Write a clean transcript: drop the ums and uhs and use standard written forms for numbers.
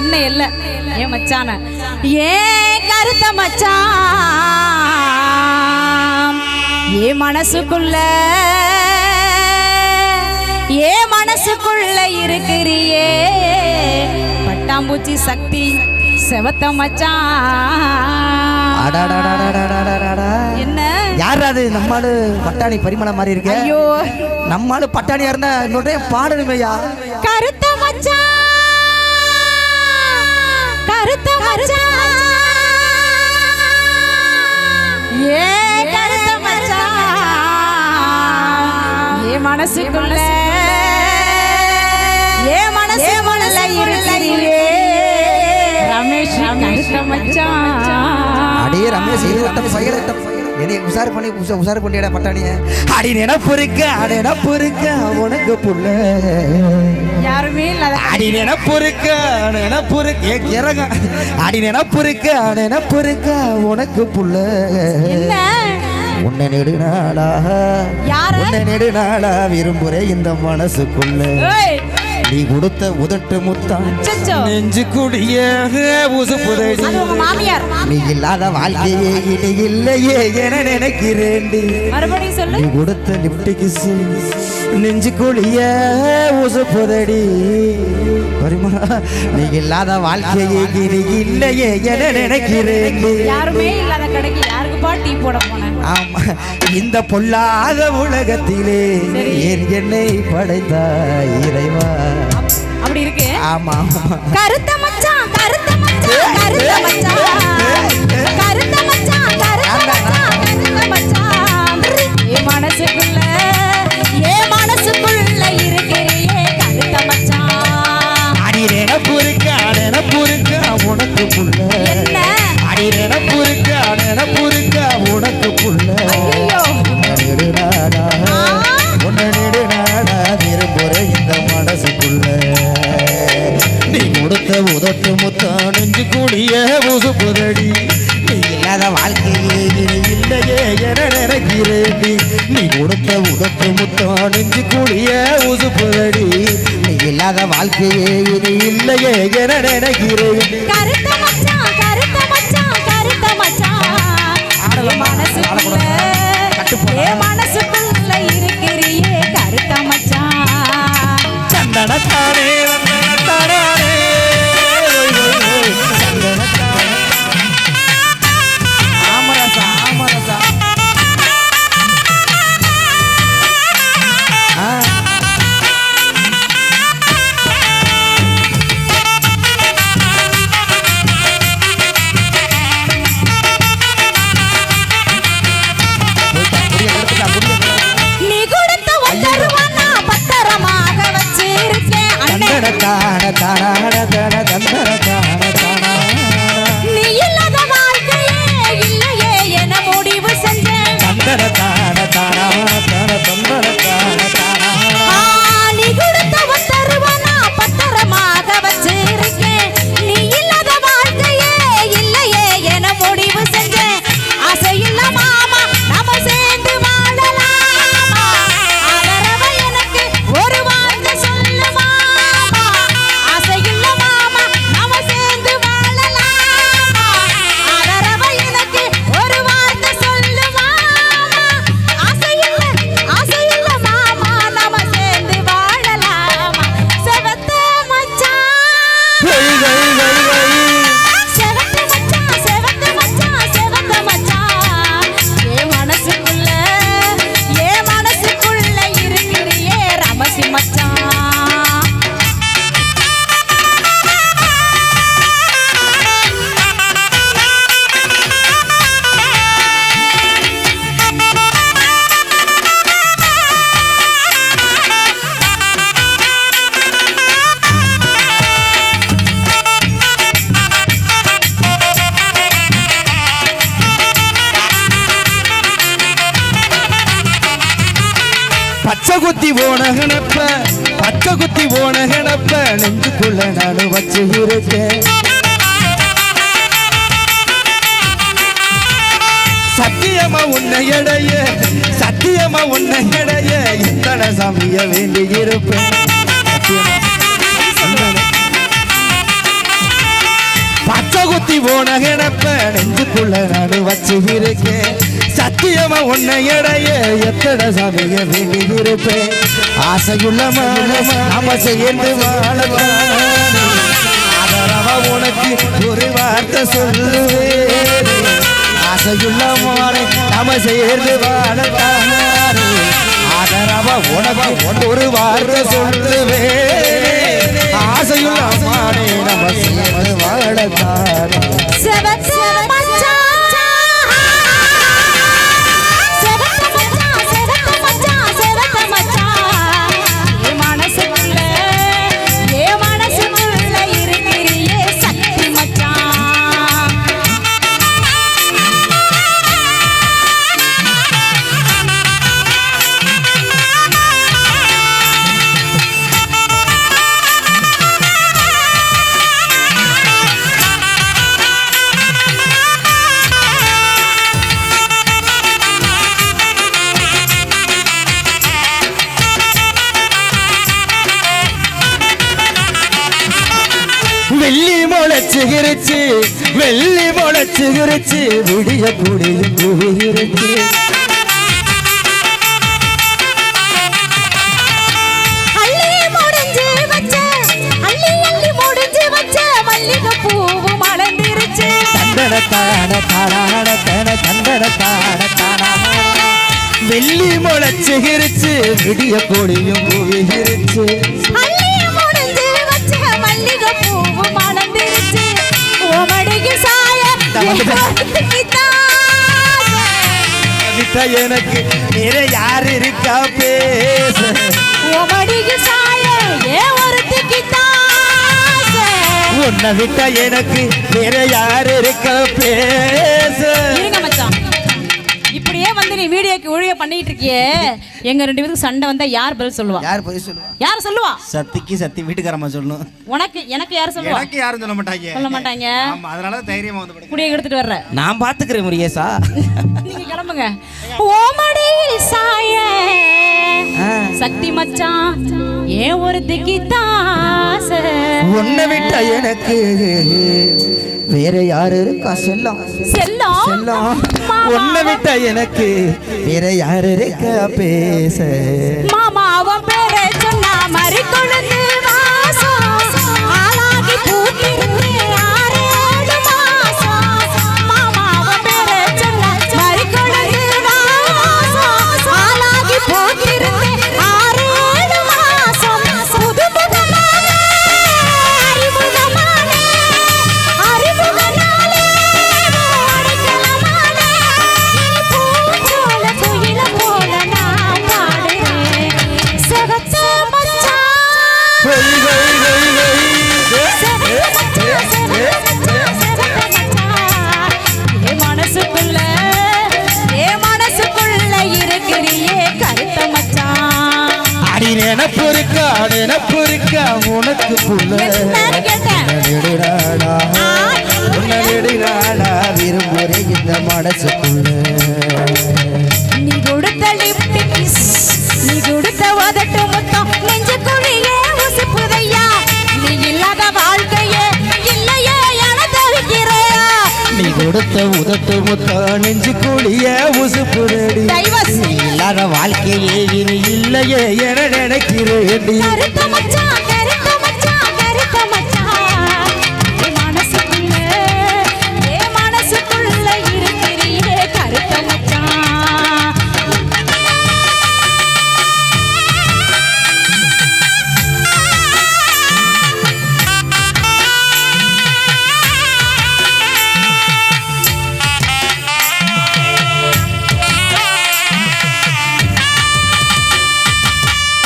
இன்னும் இல்ல ஏன் மச்சான ஏன் கருத்த மச்சான் ஏன் மனசுக்குள்ள இருக்கிறியே பட்டாம்பூச்சி சக்தி செவத்த மச்சான். என்ன யார் அது? நம்மாலு பட்டாணி பரிமளம் மாதிரி இருக்கு. ஐயோ நம்மாலு பட்டாணியா இருந்தா இன்னொரு பாடணுமையா? கருத்த மச்சான் கருத்த மச்சான் ஏ கருத்த மச்சான் ஏ மனசுக்குள்ள இருக்கிறியே ரமேஷ் கருத்த மச்சான். அடே ரமேஷ் என்னைய உசார் பண்ணிடா பட்டாணிய. அடி நினப்பு இருக்க உனக்கு புள்ள யாருமே இல்ல. அடி நினப்பு இருக்க இறங்க. அடி நினப்பு இருக்க உனக்கு புள்ள உன்னை நெடுநாளா விரும்புறே இந்த மனசுக்குள்ள நீ கொடுத்த உதட்டு முத்தான் நெஞ்சு குடிய உசுப்புதடி. நீ இல்லாத வாழ்க்கையே இனி இல்லையே என நினைக்கிறேன். நீ கொடுத்த லிப்டிக்கு நெஞ்சு குடிய உசுப்புதடி. நீ இல்லாத வாழ்க்கையே இனி இல்லையே என நினைக்கிறேன். யாருமே இல்லாத கடைக்கு யாருக்கு பாட்டி போட போனேன். ஆமா இந்த பொல்லாத உலகத்திலே ஏன் என்னை படைத்தாய் இறைவா. அப்படி இருக்கு. ஆமா கருத்த மச்சான் கருத்த மச்சான் கருத்த மச்சான் கருத்த மச்சான் கருத்த மச்சான் ஏ மனசுக்குள்ள இருக்கிறியே கருத்த மச்சான். அடி நினப்பு இருக்க உனக்கு புள்ள அடி நினப்பு இருக்க உனக்கு புள்ள நெடுநாடா விரும்புற இந்த மனசுக்குள்ள நீ கொடுத்த உதட்டு முத்தா நெஞ்சு கூடிய உசுப்புதடி. நீ இல்லாத வாழ்க்கையே இல்லையே என நினைக்கிறேன். நீ கொடுத்த உதட்டு முத்தா நெஞ்சு கூடிய உசுப்புதடி. நீ இல்லாத வாழ்க்கையே இனி இல்லையே என நினைக்கிறேன். கருத்த மச்சான் கருத்த மச்சான் கருத்த மச்சான் மனசுக்குள்ள இருக்கிறியே கருத்த மச்சான். சந்தனத்தானே நீ இல்லாத வாழ்க்கையே இல்லையே என முடிவு செஞ்சேன். நீ கொடுத்த ஒத்தருவனா பத்திரமாக வச்சிருக்கேன். நீ இல்லாத வாழ்க்கையே இல்லையே என முடிவு செஞ்சேன். ஆசையில்ல மாமா நாம சேர்ந்து வாழலாமா? அவரவ எனக்கு ஒரு வார்த்தை சொல்லுமா? குத்தி போன கணப்ப நெஞ்சுக்குள்ள நானு வச்சு இருக்கேன். சத்தியமா உன்னை எடைய இத்தனை சாமிய வேண்டி இருப்பேன். நினைச்சுகிருக்கேன் சத்தியமா உன்னை இடைய எத்தனை சாமிய வேண்டி இருப்பேன் ஆசையுள்ள மானம் நாம சேர்ந்து வாழலாம் ஆதரவா உனக்கு ஒரு வார்த்தை சொல்லுவேன் ஆசையுள்ள மானம் நாம சேர்ந்து வாழலாம் ஆதரவா உனக்கு ஒரு வார்த்தை சொல்லுவேன் ஆசையுள்ள மானே நம்ம சேர்ந்து வாழலாம் செவத்த மச்சான் செவத்த மச்சான் செவத்த மச்சான் செவத்த மச்சான் என் மனசுக்குள்ள இருக்கிறியே சக்தி மச்சான் வெள்ளி முளைச்சுகிருச்சு விடிய கூடியும் கூவிருச்சு அள்ளி முடிஞ்சு வச்ச மல்லிகை பூவு மலர்ந்திருச்சு வெள்ளி முளைச்சுகிருச்சு விடிய கூடியும் கூவிருச்சு எனக்கு வேற யாரு இருக்கா பேச உன்னை விட்டா எனக்கு வேற யாரு இருக்கா பேச இப்படியே வந்து நீ வீடியோக்கு ஒழிய பண்ணிட்டு இருக்கியே எங்க ரெண்டு பேருக்கு சண்டை வந்தா யார் பதில் சொல்லுவா யார் சொல்லுவா சத்திக்கு சத்தி வீட்டுக்காரமா சொல்லணும் எனக்கு யார் சொல்லுவா எனக்கு யாரும் சொல்ல மாட்டாங்க ஆமா அதனால தைரியமா வந்து குடியை எடுத்துட்டு வர்ற நான் பாத்துக்கிறேன் முருகேசா நீங்க கிளம்புங்க ஓமடியில் சாய சக்தி மச்சான் ஏன் ஒரு திக்கித்தாச உன்னை விட்டா எனக்கு வேற யாரு இருக்கா செல்லம் உன்னை விட்டா எனக்கு வேற யாரு இருக்கா பேச மாமா அவன் பேரை சொன்னா மறி கொழுந்து வாசம் ஆளாகி பூத்திருந்து 6-7 மாசம் மாமா அவன் பேரை சொன்னா மறி கொழுந்து வாசம் ஆளாகி பூத்திருந்து 6-7 மாசம் புதுமுகமான அறிமுகனாலே அடைக்கலமானே இனி பூஞ்சோல குயில போல நான் பாடுறேன் செவத்த மச்சான் என் மனசுக்குள்ள இருக்கிறியே கருத்த மச்சான் அடி நினப்பு இருக்கா உனக்கு புள்ள விரும்புறே இந்த மனசுக்குள்ள நீ கொடுத்த லிப்ட் கிஸ் நீ கொடுத்த உதட்டு முத்தம் நெஞ்சுக்குள்ளே உசுப்புதையா நீ இல்லாத வாழ்க்கையே இல்லையே என தவிக்கிறையா நீ கொடுத்த உதட்டு முத்தா நெஞ்சு கூடிய உசுப்புரடி டைவர்ஸ் இல்லாத வாழ்க்கையே இனி இல்லையே என நினைக்கிறேன் கருத்த மச்சான்